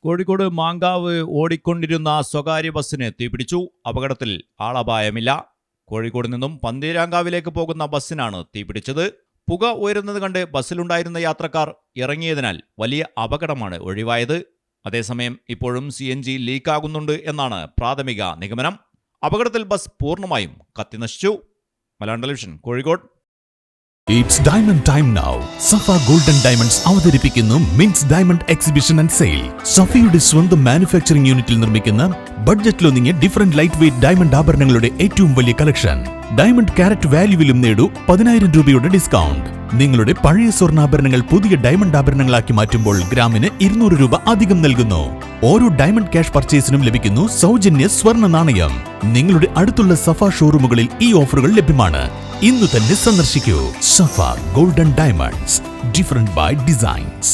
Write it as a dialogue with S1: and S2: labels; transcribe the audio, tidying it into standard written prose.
S1: കോഴിക്കോട് മാങ്കാവ് ഓടിക്കൊണ്ടിരുന്ന സ്വകാര്യ ബസ്സിന് തീപിടിച്ചു. അപകടത്തിൽ ആളപായമില്ല. കോഴിക്കോട് നിന്നും പന്തീരാങ്കാവിലേക്ക് പോകുന്ന ബസ്സിനാണ് തീപിടിച്ചത്. പുക ഉയരുന്നത് കണ്ട് ബസ്സിലുണ്ടായിരുന്ന യാത്രക്കാർ ഇറങ്ങിയതിനാൽ വലിയ അപകടമാണ് ഒഴിവായത്. അതേസമയം ഇപ്പോഴും CNG ലീക്കാകുന്നുണ്ട് എന്നാണ് പ്രാഥമിക നിഗമനം. അപകടത്തിൽ ബസ് പൂർണ്ണമായും കത്തിനശിച്ചു. Malayalam television, Kozhikode.
S2: It's diamond time now. Safa Golden Diamonds അവതരിപ്പിക്കുന്നു മിൻസ് ഡയമണ്ട് എക്സിബിഷൻ ആൻഡ് സെയിൽ. സഫയുടെ സ്വന്തം മാനുഫാക്ചറിംഗ് യൂണിറ്റിൽ നിർമ്മിക്കുന്ന ബഡ്ജറ്റിലൊതുങ്ങിയ ഡിഫറന്റ് ലൈറ്റ് വെയ്റ്റ് ഡയമണ്ട് ആഭരണങ്ങളുടെ ഏറ്റവും വലിയ കളക്ഷൻ. ഡയമണ്ട് കാരറ്റ് വാല്യൂവിലും നേടൂ 10,000 രൂപയുടെ ഡിസ്കൗണ്ട്. നിങ്ങളുടെ പഴയ സ്വർണ്ണാഭരണങ്ങൾ പുതിയ ഡയമണ്ട് ആഭരണങ്ങളാക്കി മാറ്റുമ്പോൾ ഗ്രാമിന് 200 രൂപ അധികം നൽകുന്നു. ഓരോ ഡയമണ്ട് ക്യാഷ് പർച്ചേസിനും ലഭിക്കുന്നു സൗജന്യ സ്വർണ്ണ നാണയം. നിങ്ങളുടെ അടുത്തുള്ള സഫ ഷോറൂമുകളിൽ ഈ ഓഫറുകൾ ലഭ്യമാണ്. ഇന്നു തന്നെ സന്ദർശിക്കൂ. Safa golden diamonds, different by designs.